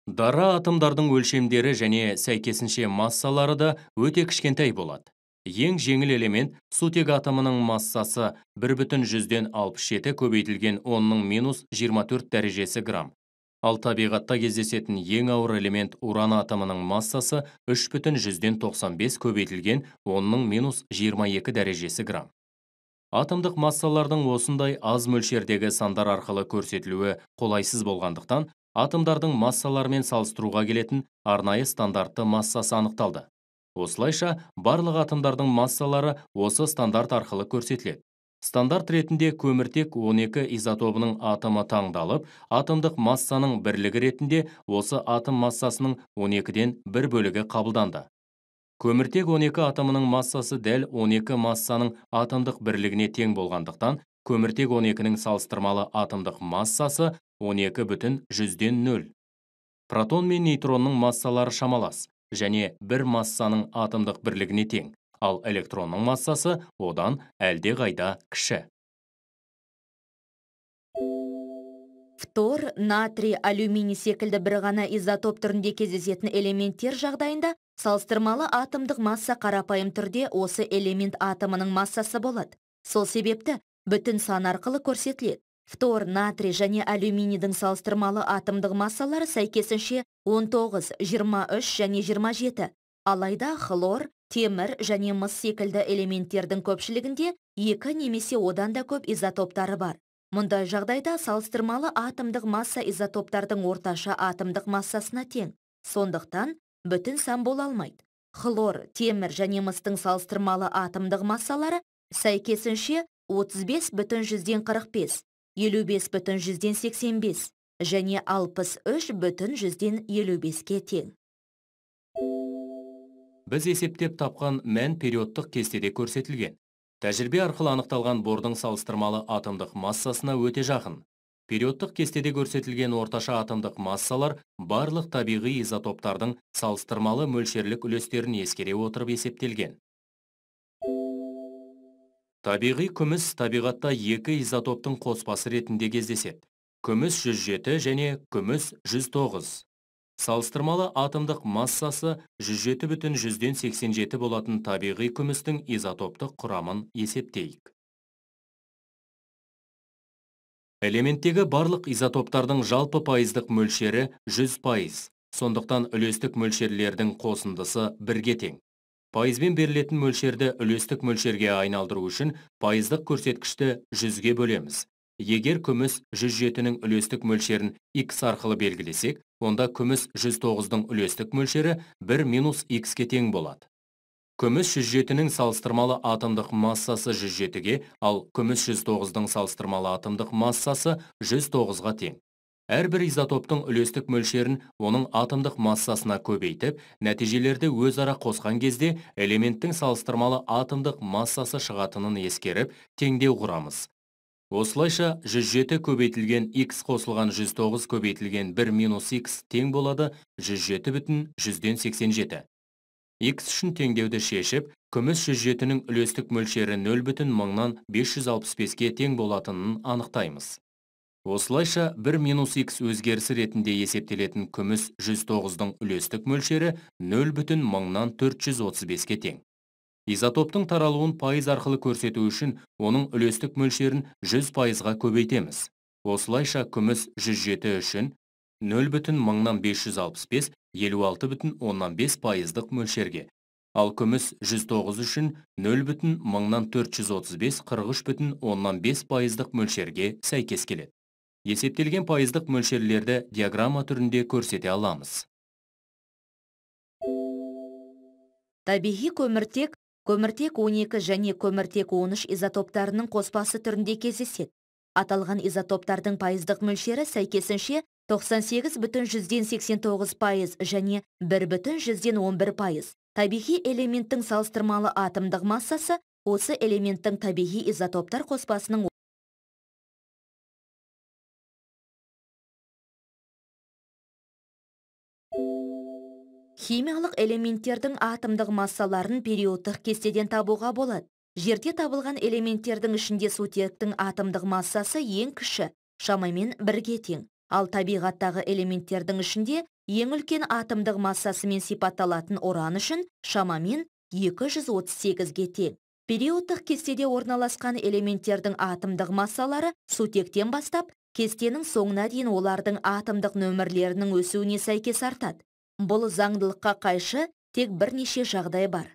Дара атомдардың өлшемдері және сәйкесінше массалары да өте кішкентай болады. Ең жеңіл элемент сутек атомының массасы 1,67 көбейтілген 10-ның минус 24 дәрежесі грамм. Ал табиғатта кездесетін ең ауыр элемент уран атомының массасы 3,95 көбейтілген 10-ның минус 22 дәрежесі грамм. Атомдық массалардың осындай аз мөлшердегі сандар арқылы көрсетілуі қолайсыз болғандықтан, атомдардың массаларымен салыстыруға келетін арнайы стандартты массасы анықталды. Осылайша, барлық атомдардың массалары осы стандарт арқылы көрсетіледі. Стандарт ретінде көміртек 12 изотопының атомы таңдалып, атомдық массаның бірлігі ретінде осы атом массасының 12-ден 1 бөлігі қабылданды. Көміртек 12 атомының массасы дәл 12 массаның атомдық бірлігіне тең болғандықтан, көміртек 12-нің салыстырмалы атомдық массасы 12,0. Протон мен нейтронның массалары шамалас, және бір массаның атомдық бірлігіне тең, ал электронның массасы одан әлде қайда кіші. Фтор, натрий, алюминий секілді бір ғана изотоп түрінде кездесетін элементтер жағдайында салыстырмалы атомдық масса қарапайым түрде осы элемент атомының массасы болады. Сол себепті бүтін сан арқылы көрсетіледі. Фтор, натрий және алюминийдің салыстырмалы атомдық массалары сәйкесінше 19, 23 және 27. Алайда хлор, темір және мыс секілді элементтердің көпшілігінде 2 немесе одан да көп изотоптары бар. Мұндай жағдайда салыстырмалы атомдық масса изотоптардың орташа атомдық массасына тең. Сондықтан бүтін сан бола алмайды. Хлор, темір және мыстың салыстырмалы атомдық массалары сәйкесінше 35,45, 55,85 және 63,55-ке тең. Біз есептеп тапқан мән периодтық кестеде көрсетілген. Тәжірибе арқылы анықталған бордың салыстырмалы атомдық массасына өте жақын. Периодтық кестеде көрсетілген орташа атомдық массалар барлық табиғи изотоптардың салыстырмалы мөлшерлік үлестерін ескере отырып есептелген. Табиғи күміс табиғатта 2 изотоптың қоспасы ретінде кездеседі. Күміс 107 және күміс 109. Салыстырмалы атомдық массасы 107,87 болатын табиғи күмістің изотоптық құрамын есептейік. Элементтегі барлық изотоптардың жалпы пайыздық мөлшері 100%, сондықтан үлестік мөлшерлердің қосындысы 1-ге тең. Пайызбен берілетін мөлшерді үлестік мөлшерге айналдыру үшін пайыздық көрсеткішті 100-ге бөлеміз. Егер күміс 107-нің үлестік мөлшерін x арқылы белгілесек, онда күміс 109-дың үлестік мөлшері 1 минус x-ке тең болады. Күміс 107-нің салыстырмалы атомдық массасы 107-ге, ал күміс 109-дың салыстырмалы атомдық массасы 109-ға тең. Әрбір изотоптың үлестік мөлшерін оның атомдық массасына көбейтіп, нәтижелерді өзара қосқан кезде элементтің салыстырмалы атомдық массасы шығатынын ескеріп, теңдеу құрамыз. Осылайша 107 көбейтілген x қосылған 109 көбейтілген 1 минус x тең болады 107,187. X үшін теңдеуді шешіп, күміс 107-нің үлестік мөлшері 0,565-ке тең болатынын анықтаймыз. Осылайша 1 минус x өзгерісі ретінде есептелетін күміс 109-дың үлестік мөлшері 0,435-ке тең. Изотоптың таралуын пайыз арқылы көрсету үшін оның үлестік мөлшерін 100%-ға көбейтеміз. Осылайша күміс 107 үшін 0,565 56,5% мөлшерге, ал күміс 109 үшін 0,435 43,5% мөлшерге сәйкес келеді. Есептелген пайыздық мөлшерлерді диаграмма түрінде көрсете аламыз. Табиғи көміртек 12 және көміртек 13 изотоптарының қоспасы түрінде кездеседі. Аталған изотоптардың пайыздық мөлшері сәйкесінше 98,89% және 1,11%. Табиғи элементтің салыстырмалы атомдық массасы осы элементтің табиғи изотоптар қоспасының химиялық элементтердің атомдық массаларын периодтық кестеден табуға болады. Жерде табылған элементтердің ішінде сутектің атомдық массасы ең кіші, шамамен 1-ге тең. Ал табиғаттағы элементтердің ішінде ең үлкен атомдық массасымен сипатталатын уран үшін шамамен 238-ге тең. Периодтық кестеде орналасқан элементтердің атомдық массалары сутектен бастап, кестенің соңына дейін олардың атомдық нөмірлерінің өсуіне сәйкес артады. Бұл заңдылыққа қайшы тек бірнеше жағдай бар.